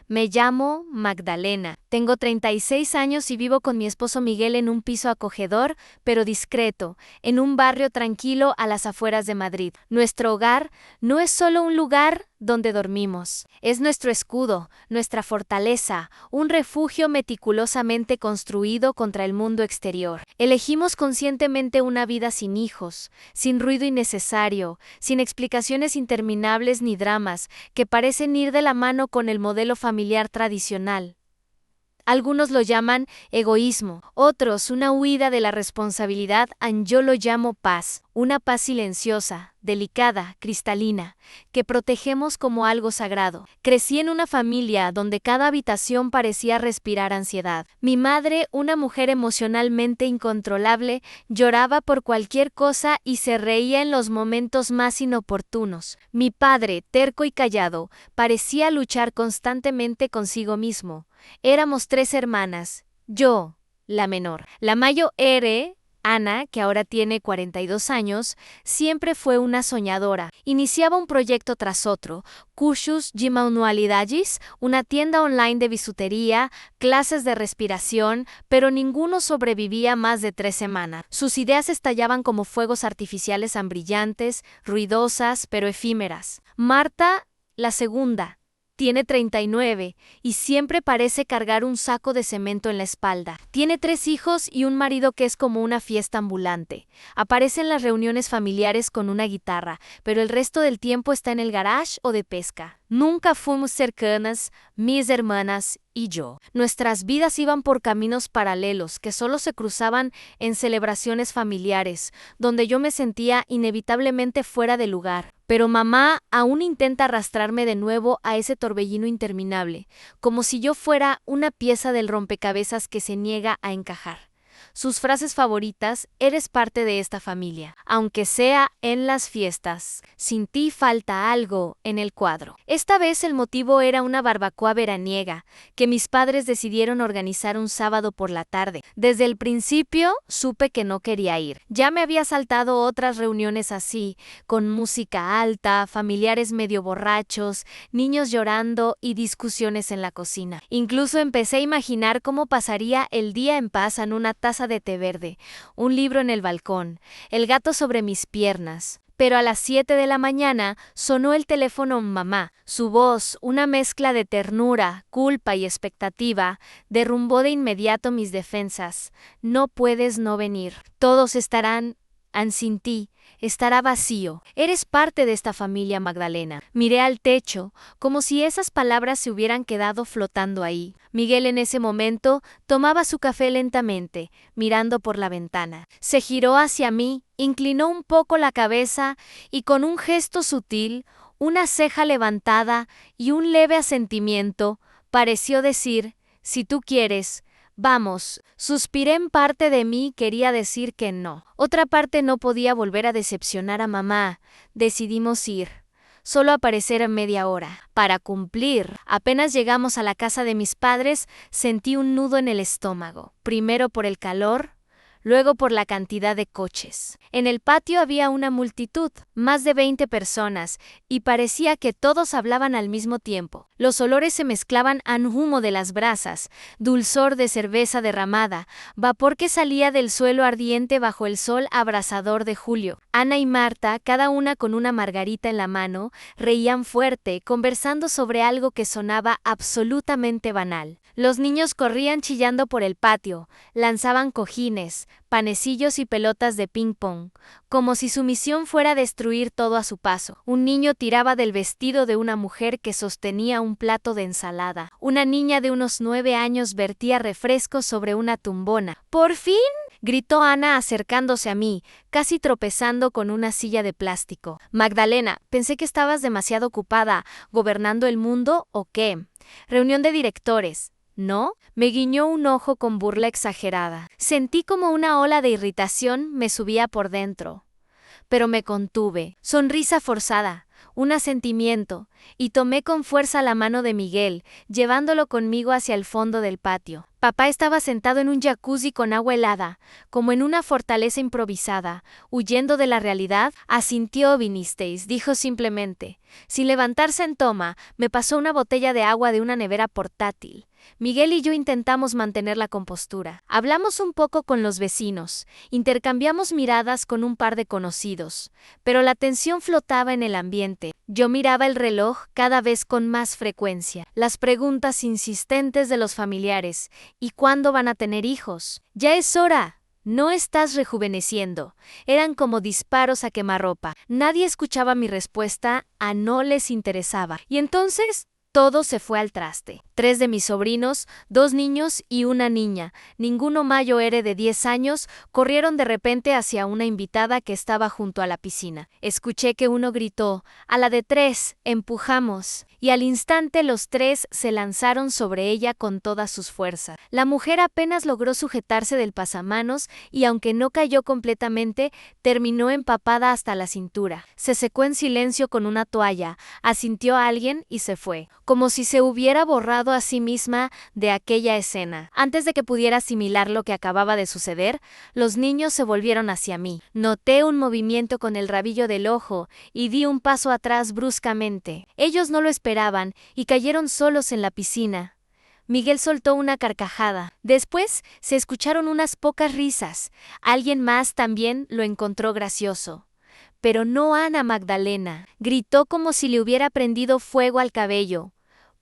Me llamo Magdalena. Tengo 36 años y vivo con mi esposo Miguel en un piso acogedor, pero discreto, en un barrio tranquilo a las afueras de Madrid. Nuestro hogar no es solo un lugar donde dormimos. Es nuestro escudo, nuestra fortaleza, un refugio meticulosamente construido contra el mundo exterior. Elegimos conscientemente una vida sin hijos, sin ruido innecesario, sin explicaciones interminables ni dramas que parecen ir de la mano con el modelo familiar tradicional. Algunos lo llaman egoísmo, otros una huida de la responsabilidad, yo lo llamo paz, una paz silenciosa, delicada, cristalina, que protegemos como algo sagrado. Crecí en una familia donde cada habitación parecía respirar ansiedad. Mi madre, una mujer emocionalmente incontrolable, lloraba por cualquier cosa y se reía en los momentos más inoportunos. Mi padre, terco y callado, parecía luchar constantemente consigo mismo. Éramos 3 hermanas, yo, la menor. La mayor, Ana, que ahora tiene 42 años, siempre fue una soñadora. Iniciaba un proyecto tras otro, cursos de manualidades, una tienda online de bisutería, clases de respiración, pero ninguno sobrevivía más de 3 semanas. Sus ideas estallaban como fuegos artificiales brillantes, ruidosas, pero efímeras. Marta, la segunda, tiene 39 y siempre parece cargar un saco de cemento en la espalda. Tiene 3 hijos y un marido que es como una fiesta ambulante. Aparece en las reuniones familiares con una guitarra, pero el resto del tiempo está en el garage o de pesca. Nunca fuimos cercanas, mis hermanas y yo. Nuestras vidas iban por caminos paralelos que solo se cruzaban en celebraciones familiares, donde yo me sentía inevitablemente fuera de lugar. Pero mamá aún intenta arrastrarme de nuevo a ese torbellino interminable, como si yo fuera una pieza del rompecabezas que se niega a encajar. Sus frases favoritas: eres parte de esta familia, aunque sea en las fiestas. Sin ti falta algo en el cuadro. Esta vez el motivo era una barbacoa veraniega, que mis padres decidieron organizar un sábado por la tarde. Desde el principio supe que no quería ir. Ya me había saltado otras reuniones así, con música alta, familiares medio borrachos, niños llorando y discusiones en la cocina. Incluso empecé a imaginar cómo pasaría el día en paz en una taza de té verde, un libro en el balcón, el gato sobre mis piernas. Pero a las 7 de la mañana sonó el teléfono mamá. Su voz, una mezcla de ternura, culpa y expectativa, derrumbó de inmediato mis defensas. No puedes no venir. Todos estarán sin ti. Estará vacío. Eres parte de esta familia, Magdalena. Miré al techo, como si esas palabras se hubieran quedado flotando ahí. Miguel en ese momento tomaba su café lentamente, mirando por la ventana. Se giró hacia mí, inclinó un poco la cabeza y con un gesto sutil, una ceja levantada y un leve asentimiento, pareció decir: si tú quieres, vamos. Suspiré. En parte de mí quería decir que no. Otra parte no podía volver a decepcionar a mamá. Decidimos ir. Solo aparecer en media hora. Para cumplir. Apenas llegamos a la casa de mis padres, sentí un nudo en el estómago. Primero por el calor, luego por la cantidad de coches. En el patio había una multitud, más de 20 personas, y parecía que todos hablaban al mismo tiempo. Los olores se mezclaban al humo de las brasas, dulzor de cerveza derramada, vapor que salía del suelo ardiente bajo el sol abrasador de julio. Ana y Marta, cada una con una margarita en la mano, reían fuerte, conversando sobre algo que sonaba absolutamente banal. Los niños corrían chillando por el patio, lanzaban cojines, panecillos y pelotas de ping-pong, como si su misión fuera destruir todo a su paso. Un niño tiraba del vestido de una mujer que sostenía un plato de ensalada. Una niña de unos 9 años vertía refresco sobre una tumbona. ¡Por fin!, gritó Ana acercándose a mí, casi tropezando con una silla de plástico. Magdalena, pensé que estabas demasiado ocupada, ¿gobernando el mundo o qué? Reunión de directores, ¿no? Me guiñó un ojo con burla exagerada. Sentí como una ola de irritación me subía por dentro. Pero me contuve. Sonrisa forzada, un asentimiento, y tomé con fuerza la mano de Miguel, llevándolo conmigo hacia el fondo del patio. Papá estaba sentado en un jacuzzi con agua helada, como en una fortaleza improvisada, huyendo de la realidad. Asintió. Vinisteis, dijo simplemente. Sin levantarse en toma, me pasó una botella de agua de una nevera portátil. Miguel y yo intentamos mantener la compostura. Hablamos un poco con los vecinos, intercambiamos miradas con un par de conocidos, pero la tensión flotaba en el ambiente. Yo miraba el reloj cada vez con más frecuencia, las preguntas insistentes de los familiares. ¿Y cuándo van a tener hijos? Ya es hora. No estás rejuveneciendo. Eran como disparos a quemarropa. Nadie escuchaba mi respuesta, no les interesaba. Y entonces todo se fue al traste. 3 de mis sobrinos, 2 niños y una niña, ninguno mayor de 10 años, corrieron de repente hacia una invitada que estaba junto a la piscina. Escuché que uno gritó: «A la de 3, empujamos», y al instante los 3 se lanzaron sobre ella con todas sus fuerzas. La mujer apenas logró sujetarse del pasamanos y, aunque no cayó completamente, terminó empapada hasta la cintura. Se secó en silencio con una toalla, asintió a alguien y se fue, como si se hubiera borrado a sí misma de aquella escena. Antes de que pudiera asimilar lo que acababa de suceder, los niños se volvieron hacia mí. Noté un movimiento con el rabillo del ojo y di un paso atrás bruscamente. Ellos no lo esperaban y cayeron solos en la piscina. Miguel soltó una carcajada. Después se escucharon unas pocas risas. Alguien más también lo encontró gracioso. Pero no Ana Magdalena. Gritó como si le hubiera prendido fuego al cabello.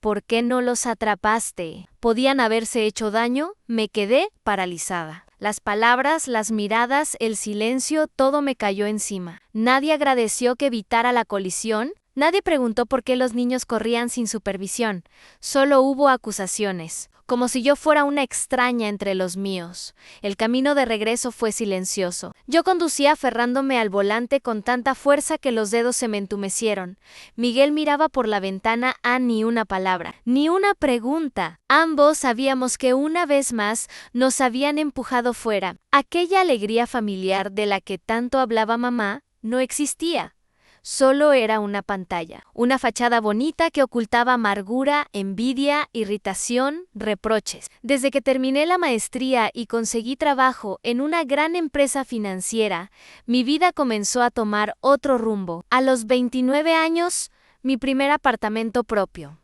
¿Por qué no los atrapaste? ¿Podían haberse hecho daño? Me quedé paralizada. Las palabras, las miradas, el silencio, todo me cayó encima. Nadie agradeció que evitara la colisión. Nadie preguntó por qué los niños corrían sin supervisión. Solo hubo acusaciones, como si yo fuera una extraña entre los míos. El camino de regreso fue silencioso. Yo conducía aferrándome al volante con tanta fuerza que los dedos se me entumecieron. Miguel miraba por la ventana. Ni una palabra, ni una pregunta. Ambos sabíamos que una vez más nos habían empujado fuera. Aquella alegría familiar de la que tanto hablaba mamá no existía. Solo era una pantalla, una fachada bonita que ocultaba amargura, envidia, irritación, reproches. Desde que terminé la maestría y conseguí trabajo en una gran empresa financiera, mi vida comenzó a tomar otro rumbo. A los 29 años, mi primer apartamento propio.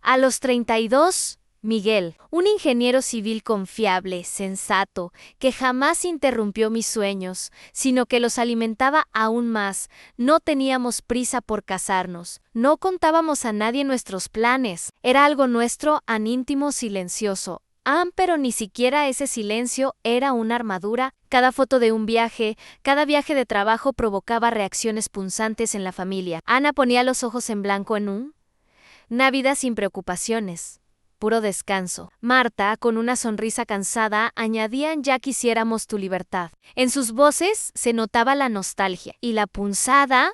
A los 32, Miguel, un ingeniero civil confiable, sensato, que jamás interrumpió mis sueños, sino que los alimentaba aún más. No teníamos prisa por casarnos, no contábamos a nadie nuestros planes, era algo nuestro, íntimo, silencioso. Pero ni siquiera ese silencio era una armadura. Cada foto de un viaje, cada viaje de trabajo provocaba reacciones punzantes en la familia. Ana ponía los ojos en blanco en una vida sin preocupaciones. Puro descanso. Marta, con una sonrisa cansada, añadían: «Ya quisiéramos tu libertad». En sus voces se notaba la nostalgia. Y la punzada.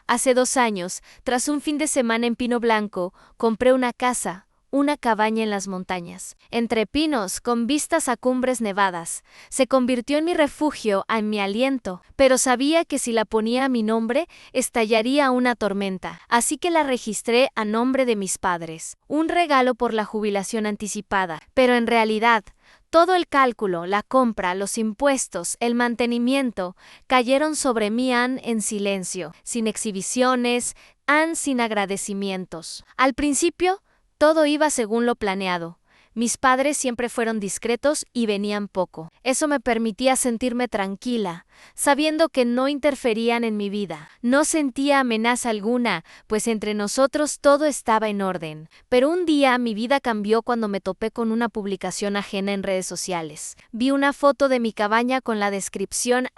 Hace 2 años, tras un fin de semana en Pino Blanco, compré una casa. Una cabaña en las montañas, entre pinos, con vistas a cumbres nevadas. Se convirtió en mi refugio, en mi aliento, pero sabía que si la ponía a mi nombre, estallaría una tormenta. Así que la registré a nombre de mis padres. Un regalo por la jubilación anticipada, pero en realidad, todo el cálculo, la compra, los impuestos, el mantenimiento, cayeron sobre mí en silencio, sin exhibiciones, sin agradecimientos. Al principio, todo iba según lo planeado. Mis padres siempre fueron discretos y venían poco. Eso me permitía sentirme tranquila, sabiendo que no interferían en mi vida. No sentía amenaza alguna, pues entre nosotros todo estaba en orden. Pero un día mi vida cambió cuando me topé con una publicación ajena en redes sociales. Vi una foto de mi cabaña con la descripción: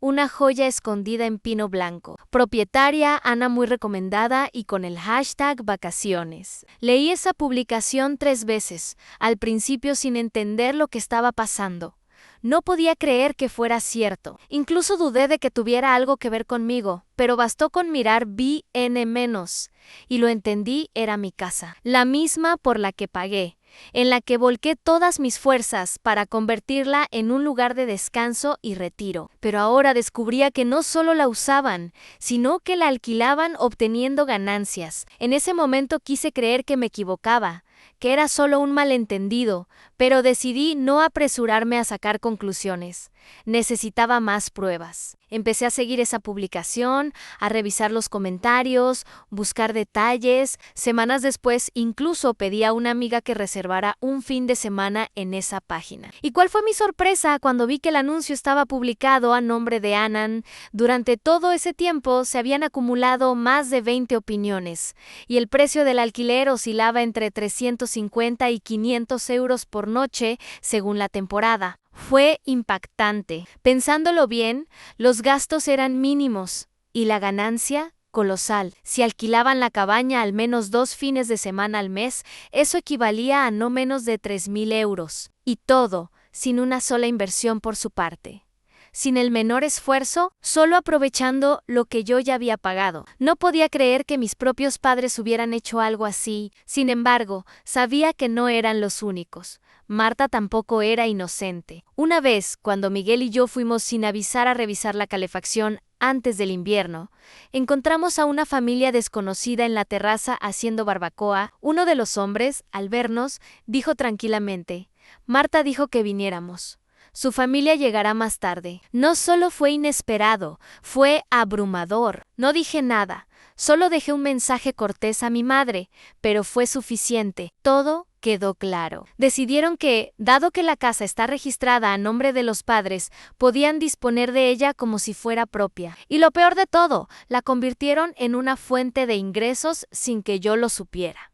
una joya escondida en Pino Blanco. Propietaria, Ana muy recomendada, y con el hashtag vacaciones. Leí esa publicación 3 veces, al principio sin entender lo que estaba pasando. No podía creer que fuera cierto. Incluso dudé de que tuviera algo que ver conmigo, pero bastó con mirar BN- y lo entendí, era mi casa. La misma por la que pagué, en la que volqué todas mis fuerzas para convertirla en un lugar de descanso y retiro. Pero ahora descubría que no solo la usaban, sino que la alquilaban obteniendo ganancias. En ese momento quise creer que me equivocaba, que era solo un malentendido, pero decidí no apresurarme a sacar conclusiones. Necesitaba más pruebas. Empecé a seguir esa publicación, a revisar los comentarios, buscar detalles. Semanas después, incluso pedí a una amiga que reservara un fin de semana en esa página. ¿Y cuál fue mi sorpresa cuando vi que el anuncio estaba publicado a nombre de Anan? Durante todo ese tiempo se habían acumulado más de 20 opiniones, y el precio del alquiler oscilaba entre 350 y 500 euros por noche, según la temporada. Fue impactante. Pensándolo bien, los gastos eran mínimos y la ganancia colosal. Si alquilaban la cabaña al menos 2 fines de semana al mes, eso equivalía a no menos de 3.000 euros. Y todo, sin una sola inversión por su parte. Sin el menor esfuerzo, solo aprovechando lo que yo ya había pagado. No podía creer que mis propios padres hubieran hecho algo así. Sin embargo, sabía que no eran los únicos. Marta tampoco era inocente. Una vez, cuando Miguel y yo fuimos sin avisar a revisar la calefacción antes del invierno, encontramos a una familia desconocida en la terraza haciendo barbacoa. Uno de los hombres, al vernos, dijo tranquilamente: «Marta dijo que viniéramos. Su familia llegará más tarde». No solo fue inesperado, fue abrumador. No dije nada, solo dejé un mensaje cortés a mi madre, pero fue suficiente. Todo quedó claro. Decidieron que, dado que la casa está registrada a nombre de los padres, podían disponer de ella como si fuera propia. Y lo peor de todo, la convirtieron en una fuente de ingresos sin que yo lo supiera.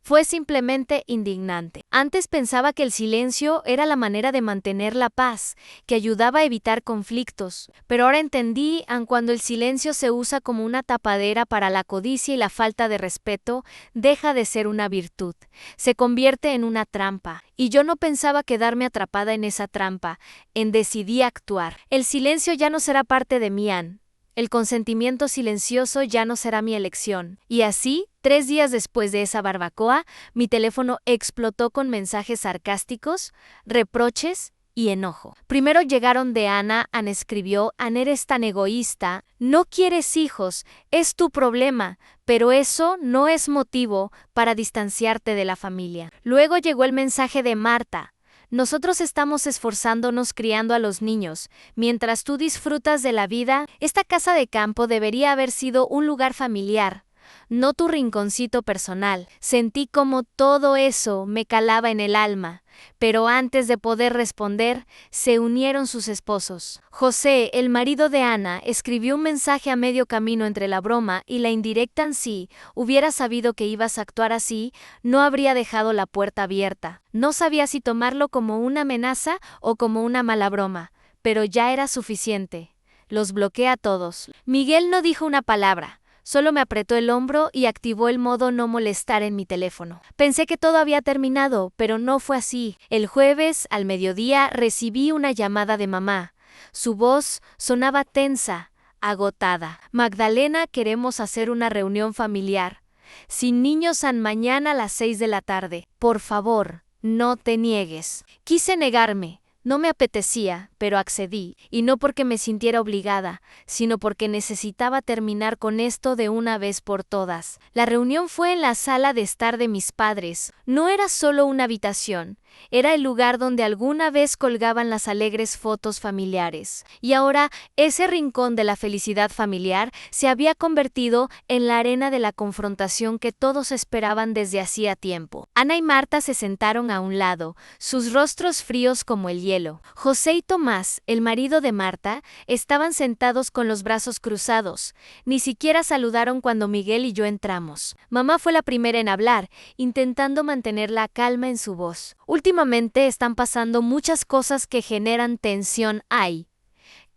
Fue simplemente indignante. Antes pensaba que el silencio era la manera de mantener la paz, que ayudaba a evitar conflictos, pero ahora entendí que cuando el silencio se usa como una tapadera para la codicia y la falta de respeto, deja de ser una virtud, se convierte en una trampa. Y yo no pensaba quedarme atrapada en esa trampa, decidí actuar. El silencio ya no será parte de mí, Ann. El consentimiento silencioso ya no será mi elección. Y así, 3 días después de esa barbacoa, mi teléfono explotó con mensajes sarcásticos, reproches y enojo. Primero llegaron de Ana. Ana escribió: «Ann, eres tan egoísta, no quieres hijos, es tu problema, pero eso no es motivo para distanciarte de la familia». Luego llegó el mensaje de Marta: «Nosotros estamos esforzándonos criando a los niños. Mientras tú disfrutas de la vida, esta casa de campo debería haber sido un lugar familiar, no tu rinconcito personal». Sentí como todo eso me calaba en el alma, pero antes de poder responder, se unieron sus esposos. José, el marido de Ana, escribió un mensaje a medio camino entre la broma y la indirecta. Si hubiera sabido que ibas a actuar así, no habría dejado la puerta abierta. No sabía si tomarlo como una amenaza o como una mala broma, pero ya era suficiente. Los bloqueé a todos. Miguel no dijo una palabra. Solo me apretó el hombro y activó el modo no molestar en mi teléfono. Pensé que todo había terminado, pero no fue así. El jueves, al mediodía, recibí una llamada de mamá. Su voz sonaba tensa, agotada. «Magdalena, queremos hacer una reunión familiar. Sin niños, mañana a las 6 de la tarde. Por favor, no te niegues». Quise negarme. No me apetecía, pero accedí, y no porque me sintiera obligada, sino porque necesitaba terminar con esto de una vez por todas. La reunión fue en la sala de estar de mis padres. No era solo una habitación, era el lugar donde alguna vez colgaban las alegres fotos familiares. Y ahora, ese rincón de la felicidad familiar se había convertido en la arena de la confrontación que todos esperaban desde hacía tiempo. Ana y Marta se sentaron a un lado, sus rostros fríos como el hielo. José y Tomás, el marido de Marta, estaban sentados con los brazos cruzados. Ni siquiera saludaron cuando Miguel y yo entramos. Mamá fue la primera en hablar, intentando mantener la calma en su voz. «Últimamente están pasando muchas cosas que generan tensión. Hay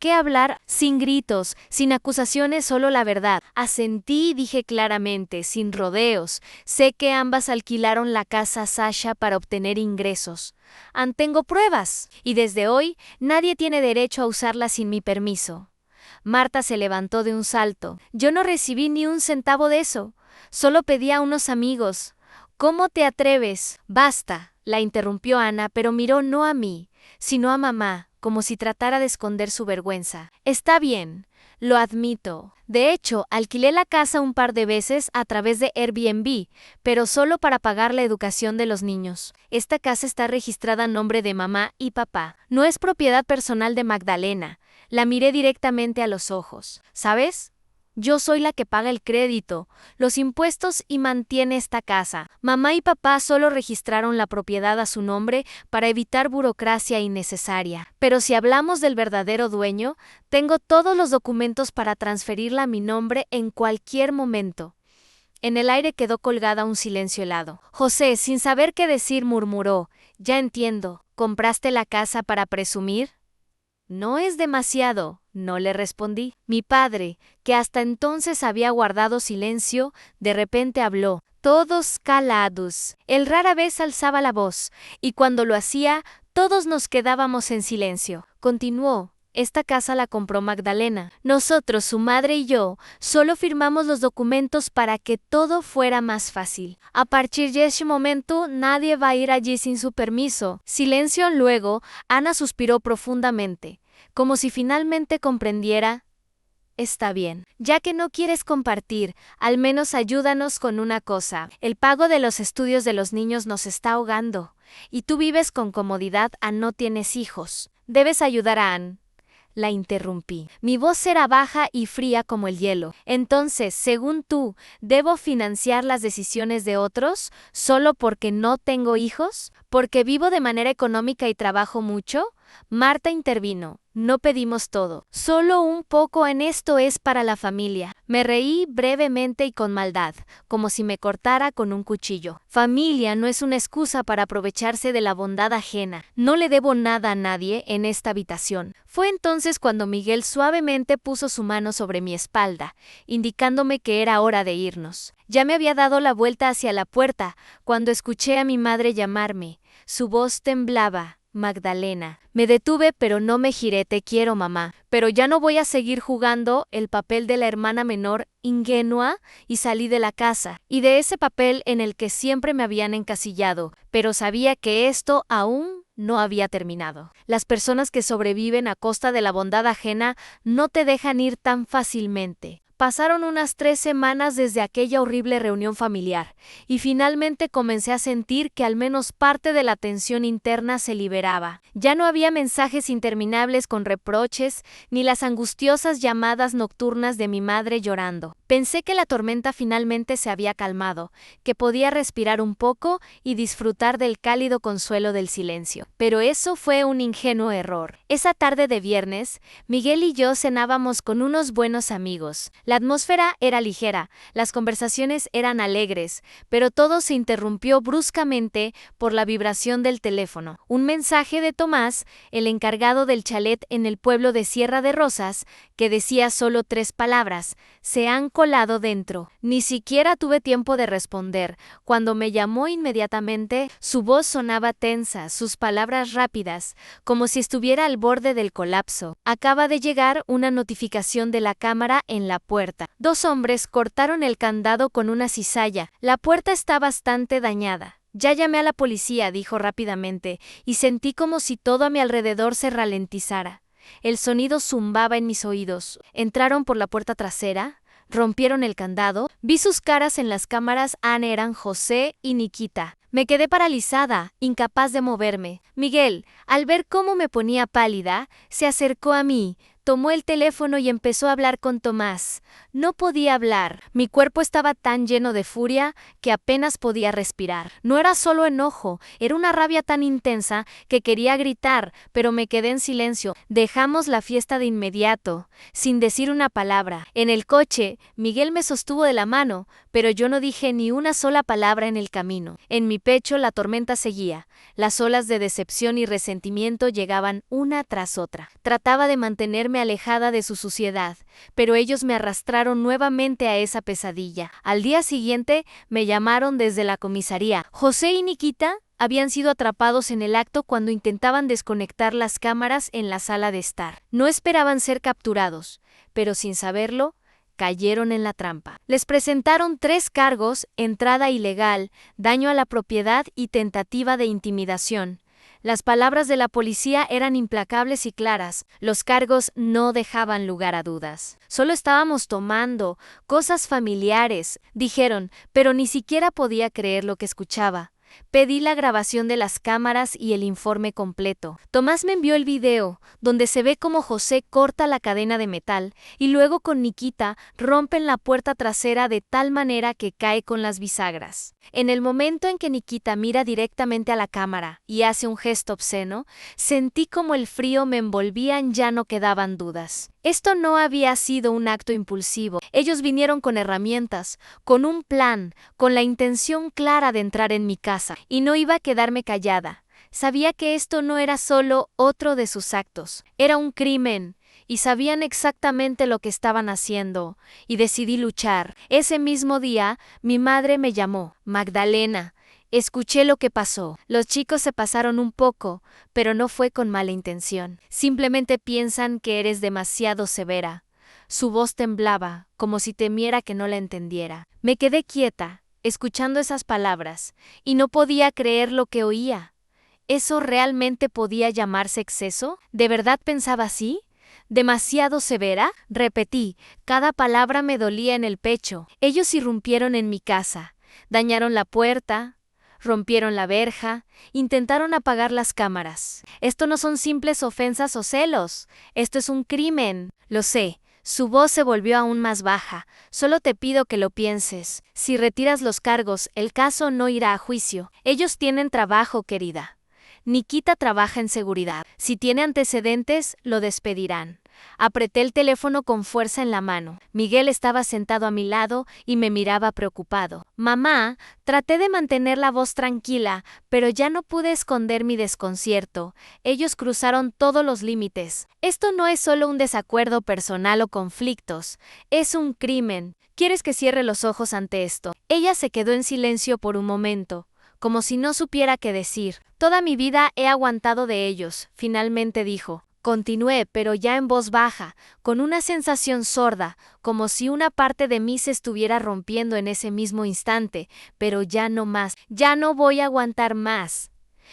que hablar sin gritos, sin acusaciones, solo la verdad». Asentí y dije claramente, sin rodeos: «Sé que ambas alquilaron la casa a Sasha para obtener ingresos. Tengo pruebas, y desde hoy nadie tiene derecho a usarla sin mi permiso». Marta se levantó de un salto. «Yo no recibí ni un centavo de eso. Solo pedí a unos amigos». «¿Cómo te atreves?» «Basta», la interrumpió Ana, pero miró no a mí, sino a mamá, como si tratara de esconder su vergüenza. «Está bien, Lo admito. De hecho, alquilé la casa un par de veces a través de Airbnb, pero solo para pagar la educación de los niños. Esta casa está registrada a nombre de mamá y papá. No es propiedad personal de Magdalena. La miré directamente a los ojos. ¿Sabes? Yo soy la que paga el crédito, los impuestos y mantiene esta casa. Mamá y papá solo registraron la propiedad a su nombre para evitar burocracia innecesaria. Pero si hablamos del verdadero dueño, tengo todos los documentos para transferirla a mi nombre en cualquier momento. En el aire quedó colgada un silencio helado. José, sin saber qué decir, murmuró: «Ya entiendo, ¿compraste la casa para presumir?» «No es demasiado», no le respondí. Mi padre, que hasta entonces había guardado silencio, de repente habló, todos callados. Él rara vez alzaba la voz, y cuando lo hacía, todos nos quedábamos en silencio. Continuó. Esta casa la compró Magdalena. Nosotros, su madre y yo, solo firmamos los documentos para que todo fuera más fácil. A partir de ese momento, nadie va a ir allí sin su permiso. Silencio. Luego, Ana suspiró profundamente, como si finalmente comprendiera. Está bien. Ya que no quieres compartir, al menos ayúdanos con una cosa. El pago de los estudios de los niños nos está ahogando. Y tú vives con comodidad, no tienes hijos. Debes ayudar a Anne. La interrumpí. Mi voz era baja y fría como el hielo. Entonces, según tú, ¿debo financiar las decisiones de otros solo porque no tengo hijos? ¿Porque vivo de manera económica y trabajo mucho? Marta intervino. No pedimos todo. Solo un poco en esto es para la familia. Me reí brevemente y con maldad, como si me cortara con un cuchillo. Familia no es una excusa para aprovecharse de la bondad ajena. No le debo nada a nadie en esta habitación. Fue entonces cuando Miguel suavemente puso su mano sobre mi espalda, indicándome que era hora de irnos. Ya me había dado la vuelta hacia la puerta, cuando escuché a mi madre llamarme. Su voz temblaba. Magdalena. Me detuve, pero no me giré. Te quiero, mamá. Pero ya no voy a seguir jugando el papel de la hermana menor ingenua, y salí de la casa, y de ese papel en el que siempre me habían encasillado, pero sabía que esto aún no había terminado. Las personas que sobreviven a costa de la bondad ajena no te dejan ir tan fácilmente. Pasaron unas 3 semanas desde aquella horrible reunión familiar, y finalmente comencé a sentir que al menos parte de la tensión interna se liberaba. Ya no había mensajes interminables con reproches, ni las angustiosas llamadas nocturnas de mi madre llorando. Pensé que la tormenta finalmente se había calmado, que podía respirar un poco y disfrutar del cálido consuelo del silencio. Pero eso fue un ingenuo error. Esa tarde de viernes, Miguel y yo cenábamos con unos buenos amigos. La atmósfera era ligera, las conversaciones eran alegres, pero todo se interrumpió bruscamente por la vibración del teléfono. Un mensaje de Tomás, el encargado del chalet en el pueblo de Sierra de Rosas, que decía solo 3 palabras: se han colado dentro. Ni siquiera tuve tiempo de responder. Cuando me llamó inmediatamente, su voz sonaba tensa, sus palabras rápidas, como si estuviera al borde del colapso. Acaba de llegar una notificación de la cámara en la puerta. 2 hombres cortaron el candado con una cizalla. La puerta está bastante dañada. Ya llamé a la policía, dijo rápidamente, y sentí como si todo a mi alrededor se ralentizara. El sonido zumbaba en mis oídos. Entraron por la puerta trasera, rompieron el candado. Vi sus caras en las cámaras. Eran José y Nikita. Me quedé paralizada, incapaz de moverme. Miguel, al ver cómo me ponía pálida, se acercó a mí, tomó el teléfono y empezó a hablar con Tomás. No podía hablar. Mi cuerpo estaba tan lleno de furia que apenas podía respirar. No era solo enojo, era una rabia tan intensa que quería gritar, pero me quedé en silencio. Dejamos la fiesta de inmediato, sin decir una palabra. En el coche, Miguel me sostuvo de la mano, pero yo no dije ni una sola palabra en el camino. En mi pecho la tormenta seguía. Las olas de decepción y resentimiento llegaban una tras otra. Trataba de mantenerme alejada de su suciedad, pero ellos me arrastraron nuevamente a esa pesadilla. Al día siguiente me llamaron desde la comisaría. José y Nikita habían sido atrapados en el acto cuando intentaban desconectar las cámaras en la sala de estar. No esperaban ser capturados, pero sin saberlo, cayeron en la trampa. Les presentaron 3 cargos: entrada ilegal, daño a la propiedad y tentativa de intimidación. Las palabras de la policía eran implacables y claras. Los cargos no dejaban lugar a dudas. Solo estábamos tomando cosas familiares, dijeron, pero ni siquiera podía creer lo que escuchaba. Pedí la grabación de las cámaras y el informe completo. Tomás me envió el video, donde se ve cómo José corta la cadena de metal y luego con Nikita rompen la puerta trasera de tal manera que cae con las bisagras. En el momento en que Nikita mira directamente a la cámara y hace un gesto obsceno, sentí como el frío me envolvía, ya no quedaban dudas. Esto no había sido un acto impulsivo. Ellos vinieron con herramientas, con un plan, con la intención clara de entrar en mi casa, y no iba a quedarme callada. Sabía que esto no era solo otro de sus actos, era un crimen, y sabían exactamente lo que estaban haciendo, y decidí luchar. Ese mismo día, mi madre me llamó. Magdalena, escuché lo que pasó. Los chicos se pasaron un poco, pero no fue con mala intención. Simplemente piensan que eres demasiado severa. Su voz temblaba, como si temiera que no la entendiera. Me quedé quieta, escuchando esas palabras, y no podía creer lo que oía. ¿Eso realmente podía llamarse exceso? ¿De verdad pensaba así? ¿Demasiado severa? Repetí, cada palabra me dolía en el pecho. Ellos irrumpieron en mi casa, dañaron la puerta, rompieron la verja, intentaron apagar las cámaras. Esto no son simples ofensas o celos, esto es un crimen. Lo sé. Su voz se volvió aún más baja. Solo te pido que lo pienses. Si retiras los cargos, el caso no irá a juicio. Ellos tienen trabajo, querida. Nikita trabaja en seguridad. Si tiene antecedentes, lo despedirán. Apreté el teléfono con fuerza en la mano. Miguel estaba sentado a mi lado y me miraba preocupado. Mamá, traté de mantener la voz tranquila, pero ya no pude esconder mi desconcierto. Ellos cruzaron todos los límites. Esto no es solo un desacuerdo personal o conflictos, es un crimen. ¿Quieres que cierre los ojos ante esto? Ella se quedó en silencio por un momento, como si no supiera qué decir. Toda mi vida he aguantado de ellos, finalmente dijo. Continué, pero ya en voz baja, con una sensación sorda, como si una parte de mí se estuviera rompiendo en ese mismo instante, pero ya no más, ya no voy a aguantar más.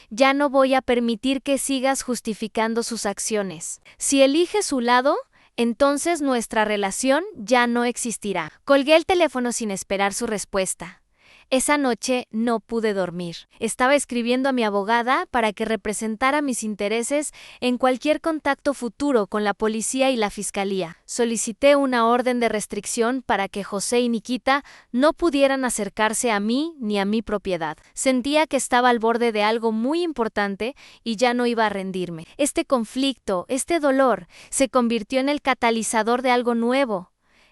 Ya no voy a permitir que sigas justificando sus acciones. Si eliges su lado, entonces nuestra relación ya no existirá. Colgué el teléfono sin esperar su respuesta. Esa noche no pude dormir. Estaba escribiendo a mi abogada para que representara mis intereses en cualquier contacto futuro con la policía y la fiscalía. Solicité una orden de restricción para que José y Nikita no pudieran acercarse a mí ni a mi propiedad. Sentía que estaba al borde de algo muy importante y ya no iba a rendirme. Este conflicto, este dolor, se convirtió en el catalizador de algo nuevo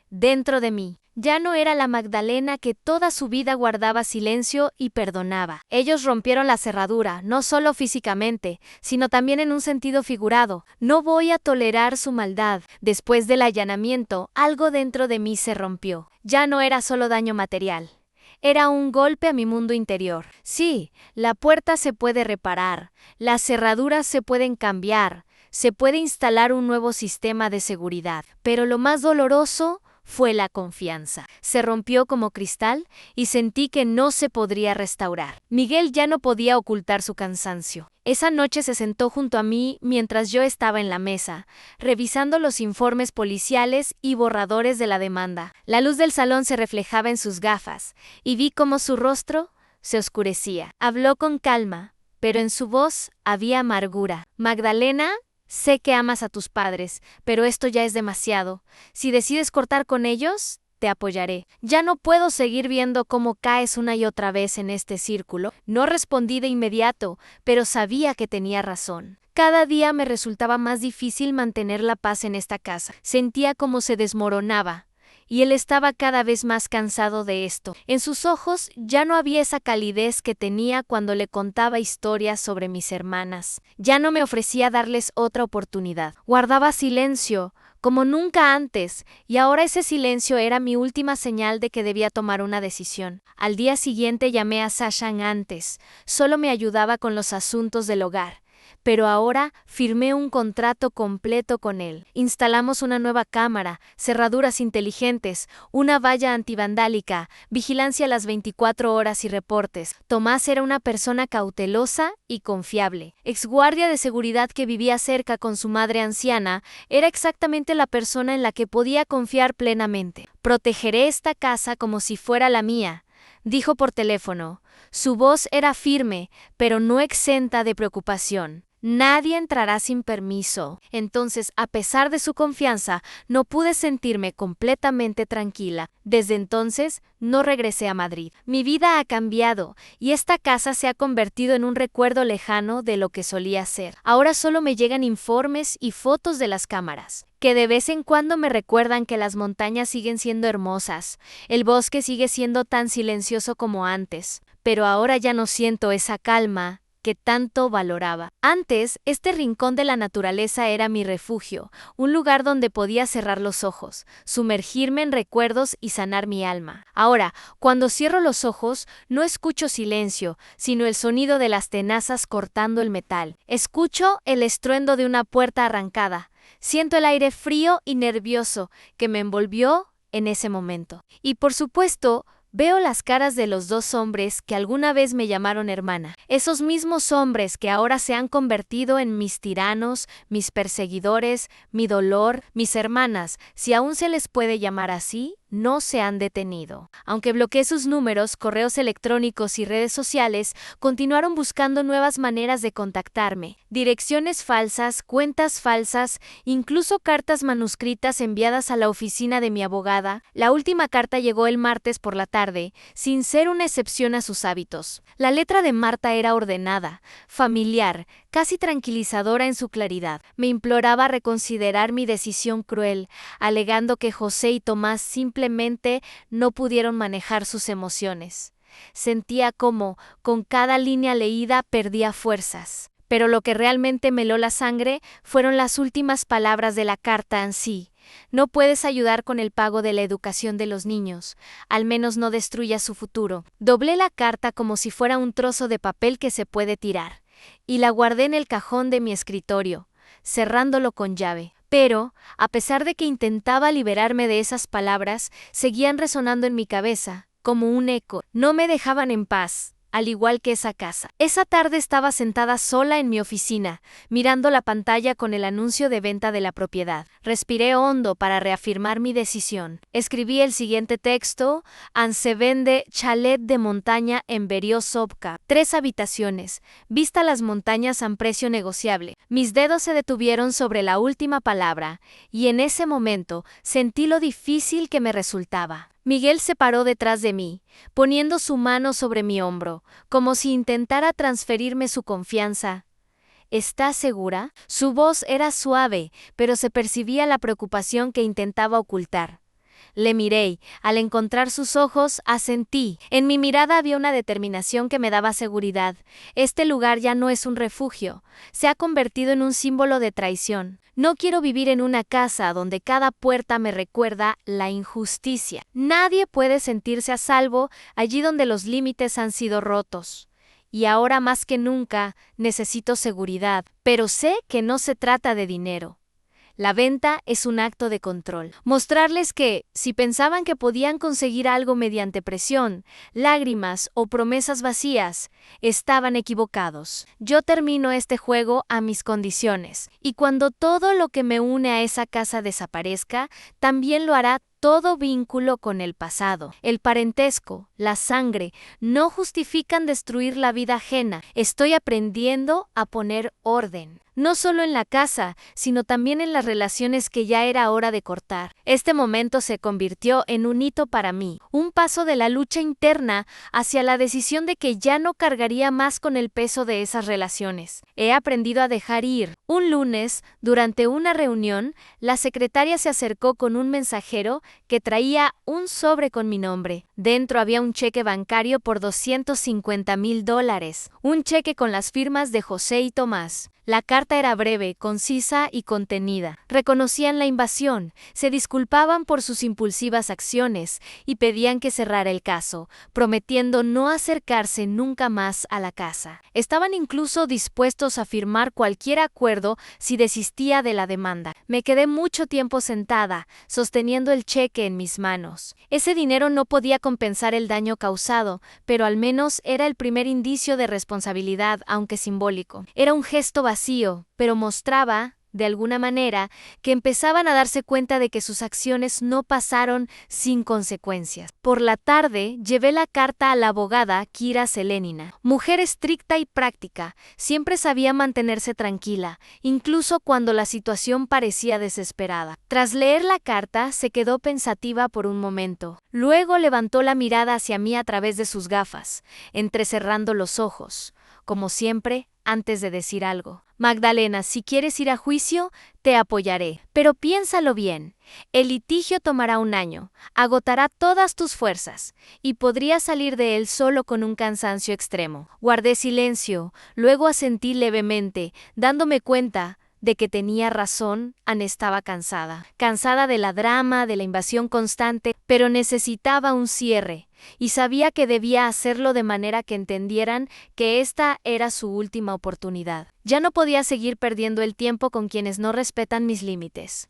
dentro de mí. Ya no era la Magdalena que toda su vida guardaba silencio y perdonaba. Ellos rompieron la cerradura, no solo físicamente, sino también en un sentido figurado. No voy a tolerar su maldad. Después del allanamiento, algo dentro de mí se rompió. Ya no era solo daño material. Era un golpe a mi mundo interior. Sí, la puerta se puede reparar, las cerraduras se pueden cambiar, se puede instalar un nuevo sistema de seguridad, pero lo más doloroso fue la confianza. Se rompió como cristal y sentí que no se podría restaurar. Miguel ya no podía ocultar su cansancio. Esa noche se sentó junto a mí mientras yo estaba en la mesa, revisando los informes policiales y borradores de la demanda. La luz del salón se reflejaba en sus gafas y vi cómo su rostro se oscurecía. Habló con calma, pero en su voz había amargura. Magdalena, sé que amas a tus padres, pero esto ya es demasiado. Si decides cortar con ellos, te apoyaré. Ya no puedo seguir viendo cómo caes una y otra vez en este círculo. No respondí de inmediato, pero sabía que tenía razón. Cada día me resultaba más difícil mantener la paz en esta casa. Sentía como se desmoronaba. Y él estaba cada vez más cansado de esto. En sus ojos ya no había esa calidez que tenía cuando le contaba historias sobre mis hermanas. Ya no me ofrecía darles otra oportunidad. Guardaba silencio, como nunca antes, y ahora ese silencio era mi última señal de que debía tomar una decisión. Al día siguiente llamé a Sasha antes. Solo me ayudaba con los asuntos del hogar. pero ahora firmé un contrato completo con él. Instalamos una nueva cámara, cerraduras inteligentes, una valla antivandálica, vigilancia a las 24 horas y reportes. Tomás era una persona cautelosa y confiable. Exguardia de seguridad que vivía cerca con su madre anciana, era exactamente la persona en la que podía confiar plenamente. Protegeré esta casa como si fuera la mía, dijo por teléfono. Su voz era firme, pero no exenta de preocupación. Nadie entrará sin permiso. Entonces, a pesar de su confianza, no pude sentirme completamente tranquila. Desde entonces, no regresé a Madrid. Mi vida ha cambiado, y esta casa se ha convertido en un recuerdo lejano de lo que solía ser. Ahora solo me llegan informes y fotos de las cámaras, que de vez en cuando me recuerdan que las montañas siguen siendo hermosas, el bosque sigue siendo tan silencioso como antes, pero ahora ya no siento esa calma que tanto valoraba. Antes, este rincón de la naturaleza era mi refugio, un lugar donde podía cerrar los ojos, sumergirme en recuerdos y sanar mi alma. Ahora, cuando cierro los ojos, no escucho silencio, sino el sonido de las tenazas cortando el metal. Escucho el estruendo de una puerta arrancada. Siento el aire frío y nervioso que me envolvió en ese momento. Y por supuesto, veo las caras de los dos hombres que alguna vez me llamaron hermana. Esos mismos hombres que ahora se han convertido en mis tiranos, mis perseguidores, mi dolor, mis hermanas, si aún se les puede llamar así, no se han detenido. Aunque bloqueé sus números, correos electrónicos y redes sociales, continuaron buscando nuevas maneras de contactarme. Direcciones falsas, cuentas falsas, incluso cartas manuscritas enviadas a la oficina de mi abogada. La última carta llegó el martes por la tarde, sin ser una excepción a sus hábitos. La letra de Marta era ordenada, familiar, casi tranquilizadora en su claridad. Me imploraba reconsiderar mi decisión cruel, alegando que José y Tomás simplemente no pudieron manejar sus emociones. Sentía como, con cada línea leída, perdía fuerzas. Pero lo que realmente me heló la sangre fueron las últimas palabras de la carta en sí. No puedes ayudar con el pago de la educación de los niños, al menos no destruyas su futuro. Doblé la carta como si fuera un trozo de papel que se puede tirar, y la guardé en el cajón de mi escritorio, cerrándolo con llave. Pero, a pesar de que intentaba liberarme de esas palabras, seguían resonando en mi cabeza, como un eco. No me dejaban en paz, al igual que esa casa. Esa tarde estaba sentada sola en mi oficina, mirando la pantalla con el anuncio de venta de la propiedad. Respiré hondo para reafirmar mi decisión. Escribí el siguiente texto: se vende chalet de montaña en Beriosovka. 3 habitaciones, vista a las montañas a precio negociable. Mis dedos se detuvieron sobre la última palabra, y en ese momento sentí lo difícil que me resultaba. Miguel se paró detrás de mí, poniendo su mano sobre mi hombro, como si intentara transferirme su confianza. ¿Estás segura? Su voz era suave, pero se percibía la preocupación que intentaba ocultar. Le miré y, al encontrar sus ojos, asentí. En mi mirada había una determinación que me daba seguridad. Este lugar ya no es un refugio. Se ha convertido en un símbolo de traición. No quiero vivir en una casa donde cada puerta me recuerda la injusticia. Nadie puede sentirse a salvo allí donde los límites han sido rotos. Y ahora más que nunca necesito seguridad, pero sé que no se trata de dinero. La venta es un acto de control. Mostrarles que, si pensaban que podían conseguir algo mediante presión, lágrimas o promesas vacías, estaban equivocados. Yo termino este juego a mis condiciones, y cuando todo lo que me une a esa casa desaparezca, también lo hará todo vínculo con el pasado. El parentesco, la sangre, no justifican destruir la vida ajena. Estoy aprendiendo a poner orden. No solo en la casa, sino también en las relaciones que ya era hora de cortar. Este momento se convirtió en un hito para mí, un paso de la lucha interna hacia la decisión de que ya no cargaría más con el peso de esas relaciones. He aprendido a dejar ir. Un lunes, durante una reunión, la secretaria se acercó con un mensajero que traía un sobre con mi nombre. Dentro había un cheque bancario por $250,000, un cheque con las firmas de José y Tomás. La carta era breve, concisa y contenida. Reconocían la invasión, se disculpaban por sus impulsivas acciones y pedían que cerrara el caso, prometiendo no acercarse nunca más a la casa. Estaban incluso dispuestos a firmar cualquier acuerdo si desistía de la demanda. Me quedé mucho tiempo sentada, sosteniendo el cheque en mis manos. Ese dinero no podía compensar el daño causado, pero al menos era el primer indicio de responsabilidad, aunque simbólico. Era un gesto vacío, pero mostraba, de alguna manera, que empezaban a darse cuenta de que sus acciones no pasaron sin consecuencias. Por la tarde, llevé la carta a la abogada Kira Selenina. Mujer estricta y práctica, siempre sabía mantenerse tranquila, incluso cuando la situación parecía desesperada. Tras leer la carta, se quedó pensativa por un momento. Luego levantó la mirada hacia mí a través de sus gafas, entrecerrando los ojos, como siempre, antes de decir algo. Magdalena, si quieres ir a juicio, te apoyaré. Pero piénsalo bien. El litigio tomará 1 año, agotará todas tus fuerzas, y podrías salir de él solo con un cansancio extremo. Guardé silencio, luego asentí levemente, dándome cuenta de que tenía razón. Anne estaba cansada. Cansada de la drama, de la invasión constante, pero necesitaba un cierre. Y sabía que debía hacerlo de manera que entendieran que esta era su última oportunidad. Ya no podía seguir perdiendo el tiempo con quienes no respetan mis límites.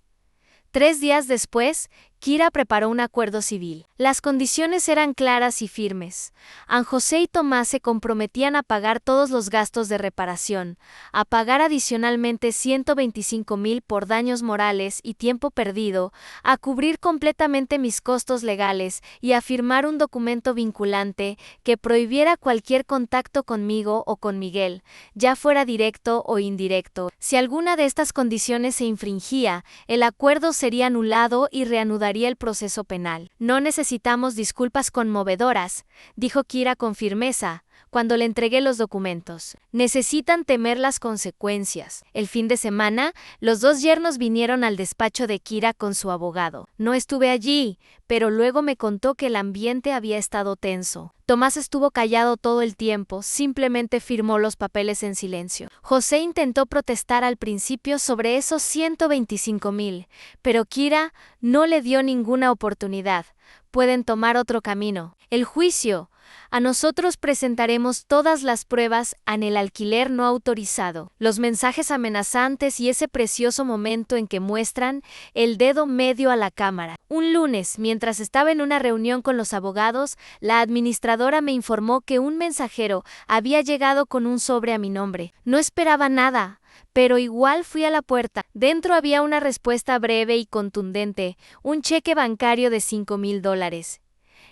3 días después, Kira preparó un acuerdo civil. Las condiciones eran claras y firmes. An José y Tomás se comprometían a pagar todos los gastos de reparación, a pagar adicionalmente 125,000 por daños morales y tiempo perdido, a cubrir completamente mis costos legales y a firmar un documento vinculante que prohibiera cualquier contacto conmigo o con Miguel, ya fuera directo o indirecto. Si alguna de estas condiciones se infringía, el acuerdo sería anulado y reanudaría el proceso penal. No necesitamos disculpas conmovedoras, dijo Kira con firmeza, cuando le entregué los documentos. Necesitan temer las consecuencias. El fin de semana, los 2 yernos vinieron al despacho de Kira con su abogado. No estuve allí, pero luego me contó que el ambiente había estado tenso. Tomás estuvo callado todo el tiempo, simplemente firmó los papeles en silencio. José intentó protestar al principio sobre esos 125,000, pero Kira no le dio ninguna oportunidad. Pueden tomar otro camino. El juicio. A nosotros presentaremos todas las pruebas en el alquiler no autorizado, los mensajes amenazantes y ese precioso momento en que muestran el dedo medio a la cámara. Un lunes, mientras estaba en una reunión con los abogados, la administradora me informó que un mensajero había llegado con un sobre a mi nombre. No esperaba nada, pero igual fui a la puerta. Dentro había una respuesta breve y contundente, un cheque bancario de $5,000.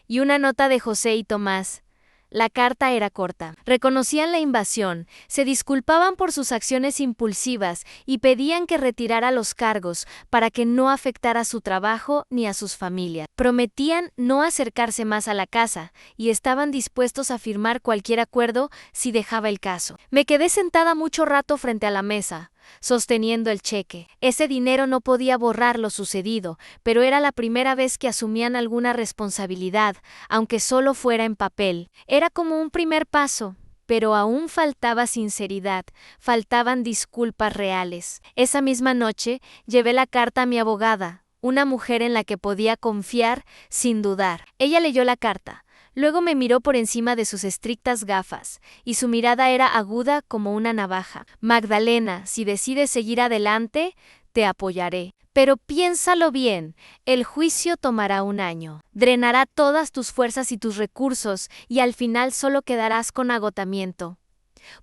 Y una nota de José y Tomás. La carta era corta. Reconocían la invasión, se disculpaban por sus acciones impulsivas y pedían que retirara los cargos para que no afectara su trabajo ni a sus familias. Prometían no acercarse más a la casa y estaban dispuestos a firmar cualquier acuerdo si dejaba el caso. Me quedé sentada mucho rato frente a la mesa, sosteniendo el cheque. Ese dinero no podía borrar lo sucedido, pero era la primera vez que asumían alguna responsabilidad, aunque solo fuera en papel. Era como un primer paso, pero aún faltaba sinceridad, faltaban disculpas reales. Esa misma noche, llevé la carta a mi abogada, una mujer en la que podía confiar sin dudar. Ella leyó la carta. Luego me miró por encima de sus estrictas gafas, y su mirada era aguda como una navaja. Magdalena, si decides seguir adelante, te apoyaré. Pero piénsalo bien, el juicio tomará 1 año. Drenará todas tus fuerzas y tus recursos, y al final solo quedarás con agotamiento.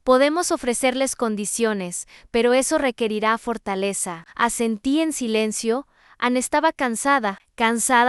Podemos ofrecerles condiciones, pero eso requerirá fortaleza. Asentí en silencio. Anne estaba cansada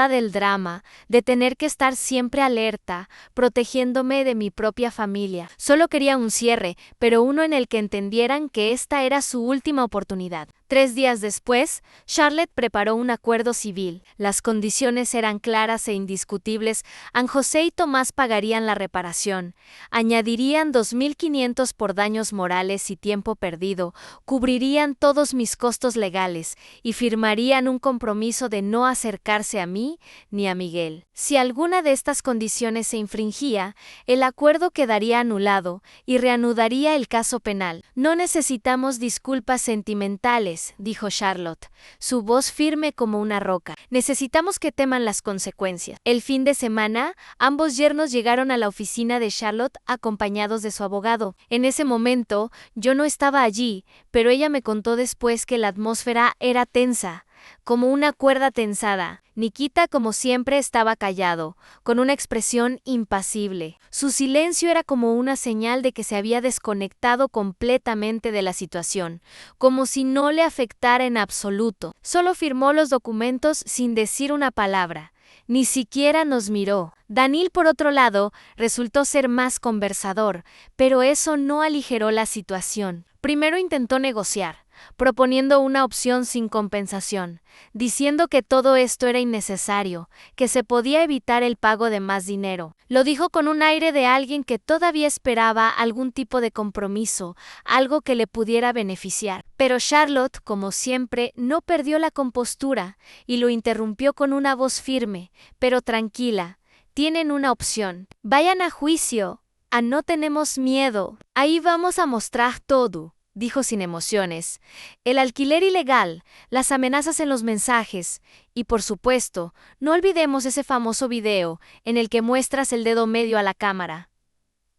del drama, de tener que estar siempre alerta, protegiéndome de mi propia familia. Solo quería un cierre, pero uno en el que entendieran que esta era su última oportunidad. 3 días después, Charlotte preparó un acuerdo civil. Las condiciones eran claras e indiscutibles. An José y Tomás pagarían la reparación, añadirían 2,500 por daños morales y tiempo perdido, cubrirían todos mis costos legales y firmarían un compromiso de no acercarse acercarse a mí ni a Miguel. Si alguna de estas condiciones se infringía, el acuerdo quedaría anulado y reanudaría el caso penal. No necesitamos disculpas sentimentales, dijo Charlotte, su voz firme como una roca. Necesitamos que teman las consecuencias. El fin de semana, ambos yernos llegaron a la oficina de Charlotte acompañados de su abogado. En ese momento, yo no estaba allí, pero ella me contó después que la atmósfera era tensa, como una cuerda tensada. Nikita, como siempre, estaba callado, con una expresión impasible. Su silencio era como una señal de que se había desconectado completamente de la situación, como si no le afectara en absoluto. Solo firmó los documentos sin decir una palabra. Ni siquiera nos miró. Daniil, por otro lado, resultó ser más conversador, pero eso no aligeró la situación. Primero intentó negociar, proponiendo una opción sin compensación, diciendo que todo esto era innecesario, que se podía evitar el pago de más dinero. Lo dijo con un aire de alguien que todavía esperaba algún tipo de compromiso, algo que le pudiera beneficiar. Pero Charlotte, como siempre, no perdió la compostura y lo interrumpió con una voz firme, pero tranquila. Tienen una opción. Vayan a juicio. No tenemos miedo. Ahí vamos a mostrar todo, dijo sin emociones. El alquiler ilegal, las amenazas en los mensajes y, por supuesto, no olvidemos ese famoso video en el que muestras el dedo medio a la cámara.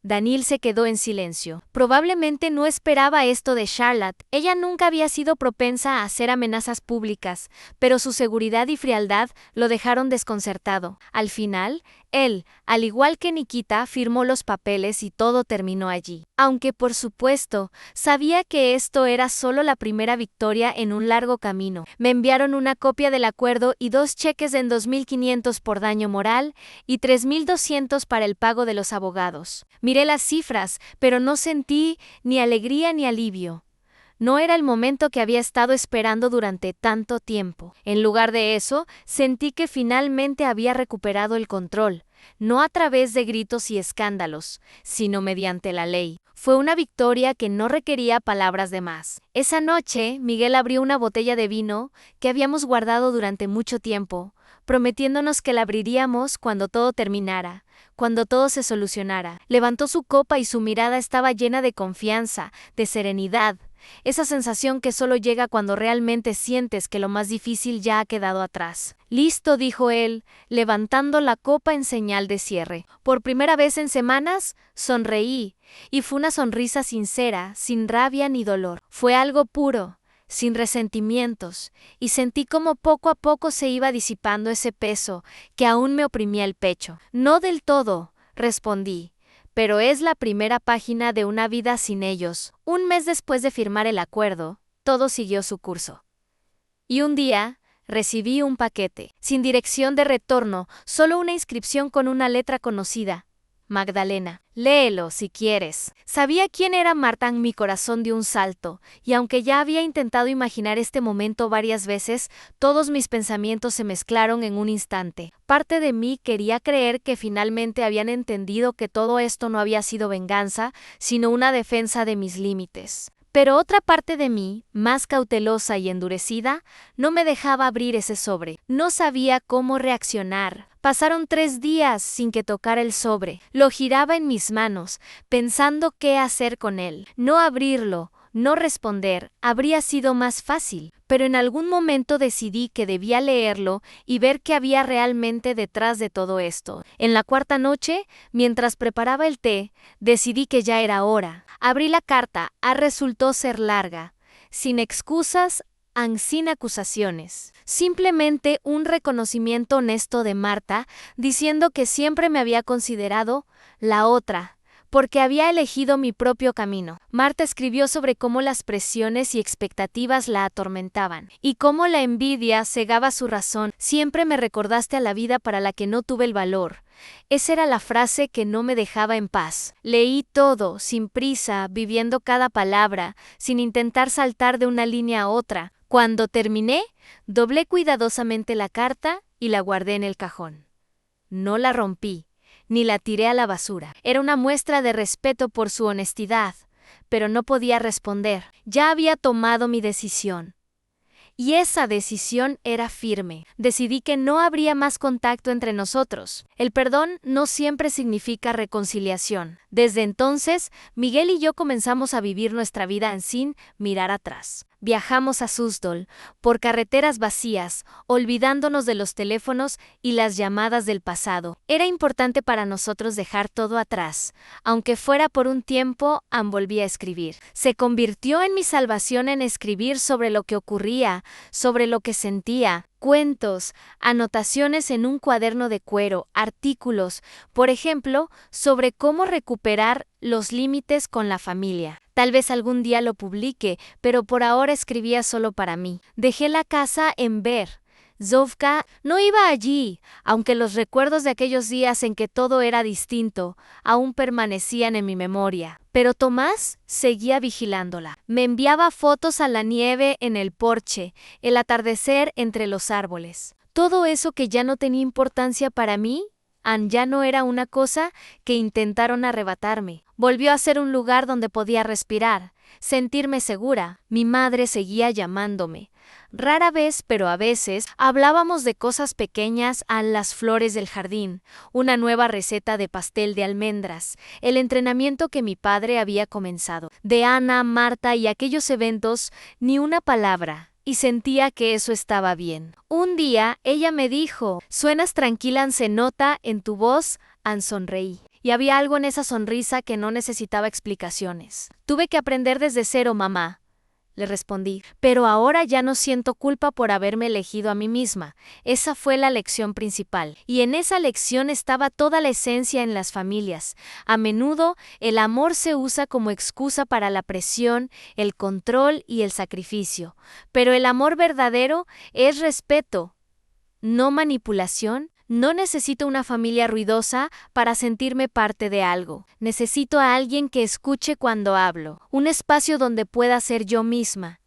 Daniil se quedó en silencio. Probablemente no esperaba esto de Charlotte. Ella nunca había sido propensa a hacer amenazas públicas, pero su seguridad y frialdad lo dejaron desconcertado. Al final, él, al igual que Nikita, firmó los papeles y todo terminó allí. Aunque, por supuesto, sabía que esto era solo la primera victoria en un largo camino. Me enviaron una copia del acuerdo y 2 cheques en 2.500 por daño moral y 3.200 para el pago de los abogados. Miré las cifras, pero no sentí ni alegría ni alivio. No era el momento que había estado esperando durante tanto tiempo. En lugar de eso, sentí que finalmente había recuperado el control, no a través de gritos y escándalos, sino mediante la ley. Fue una victoria que no requería palabras de más. Esa noche, Miguel abrió una botella de vino que habíamos guardado durante mucho tiempo, prometiéndonos que la abriríamos cuando todo terminara, cuando todo se solucionara. Levantó su copa y su mirada estaba llena de confianza, de serenidad. Esa sensación que solo llega cuando realmente sientes que lo más difícil ya ha quedado atrás. Listo, dijo él, levantando la copa en señal de cierre. Por primera vez en semanas, sonreí, y fue una sonrisa sincera, sin rabia ni dolor. Fue algo puro, sin resentimientos, y sentí como poco a poco se iba disipando ese peso que aún me oprimía el pecho. No del todo, respondí. Pero es la primera página de una vida sin ellos. Un mes después de firmar el acuerdo, todo siguió su curso. Y un día, recibí un paquete, sin dirección de retorno, solo una inscripción con una letra conocida. Magdalena, léelo si quieres. Sabía quién era Marta en mi corazón de un salto, y aunque ya había intentado imaginar este momento varias veces, todos mis pensamientos se mezclaron en un instante. Parte de mí quería creer que finalmente habían entendido que todo esto no había sido venganza, sino una defensa de mis límites. Pero otra parte de mí, más cautelosa y endurecida, no me dejaba abrir ese sobre. No sabía cómo reaccionar. Pasaron 3 días sin que tocara el sobre. Lo giraba en mis manos, pensando qué hacer con él. No abrirlo, no responder, habría sido más fácil. Pero en algún momento decidí que debía leerlo y ver qué había realmente detrás de todo esto. En la 4ª noche, mientras preparaba el té, decidí que ya era hora. Abrí la carta, resultó ser larga, sin excusas, sin acusaciones. Simplemente un reconocimiento honesto de Marta, diciendo que siempre me había considerado la otra, porque había elegido mi propio camino. Marta escribió sobre cómo las presiones y expectativas la atormentaban, y cómo la envidia cegaba su razón. Siempre me recordaste a la vida para la que no tuve el valor. Esa era la frase que no me dejaba en paz. Leí todo, sin prisa, viviendo cada palabra, sin intentar saltar de una línea a otra. Cuando terminé, doblé cuidadosamente la carta y la guardé en el cajón. No la rompí, ni la tiré a la basura. Era una muestra de respeto por su honestidad, pero no podía responder. Ya había tomado mi decisión. Y esa decisión era firme. Decidí que no habría más contacto entre nosotros. El perdón no siempre significa reconciliación. Desde entonces, Miguel y yo comenzamos a vivir nuestra vida sin mirar atrás. Viajamos a Súzdal, por carreteras vacías, olvidándonos de los teléfonos y las llamadas del pasado. Era importante para nosotros dejar todo atrás. Aunque fuera por un tiempo, volví a escribir. Se convirtió en mi salvación en escribir sobre lo que ocurría, sobre lo que sentía. Cuentos, anotaciones en un cuaderno de cuero, artículos, por ejemplo, sobre cómo recuperar los límites con la familia. Tal vez algún día lo publique, pero por ahora escribía solo para mí. Dejé la casa en Zovka no iba allí, aunque los recuerdos de aquellos días en que todo era distinto aún permanecían en mi memoria. Pero Tomás seguía vigilándola. Me enviaba fotos a la nieve en el porche, el atardecer entre los árboles. Todo eso que ya no tenía importancia para mí, ya no era una cosa que intentaron arrebatarme. Volvió a ser un lugar donde podía respirar, sentirme segura. Mi madre seguía llamándome. Rara vez, pero a veces, hablábamos de cosas pequeñas, a las flores del jardín, una nueva receta de pastel de almendras, el entrenamiento que mi padre había comenzado. De Ana, Marta y aquellos eventos, ni una palabra. Y sentía que eso estaba bien. Un día, ella me dijo, «Suenas tranquila, se nota en tu voz», sonreí. Y había algo en esa sonrisa que no necesitaba explicaciones. «Tuve que aprender desde cero, mamá», le respondí, «pero ahora ya no siento culpa por haberme elegido a mí misma». Esa fue la lección principal. Y en esa lección estaba toda la esencia en las familias. A menudo, el amor se usa como excusa para la presión, el control y el sacrificio. Pero el amor verdadero es respeto, no manipulación. No necesito una familia ruidosa para sentirme parte de algo. Necesito a alguien que escuche cuando hablo, un espacio donde pueda ser yo misma,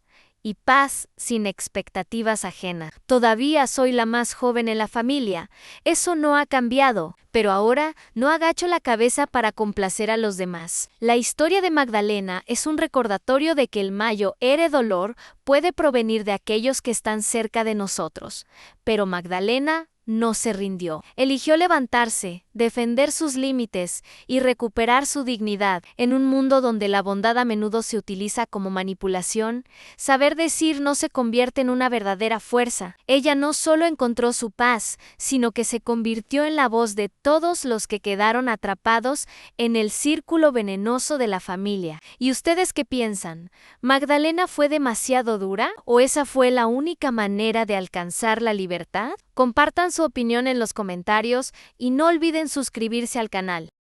y paz sin expectativas ajenas. Todavía soy la más joven en la familia. Eso no ha cambiado, pero ahora no agacho la cabeza para complacer a los demás. La historia de Magdalena es un recordatorio de que el mayor dolor puede provenir de aquellos que están cerca de nosotros. Pero Magdalena no se rindió. Eligió levantarse, defender sus límites y recuperar su dignidad. En un mundo donde la bondad a menudo se utiliza como manipulación, saber decir no se convierte en una verdadera fuerza. Ella no solo encontró su paz, sino que se convirtió en la voz de todos los que quedaron atrapados en el círculo venenoso de la familia. ¿Y ustedes qué piensan? ¿Magdalena fue demasiado dura? ¿O esa fue la única manera de alcanzar la libertad? Compartan su opinión en los comentarios y no olviden suscribirse al canal.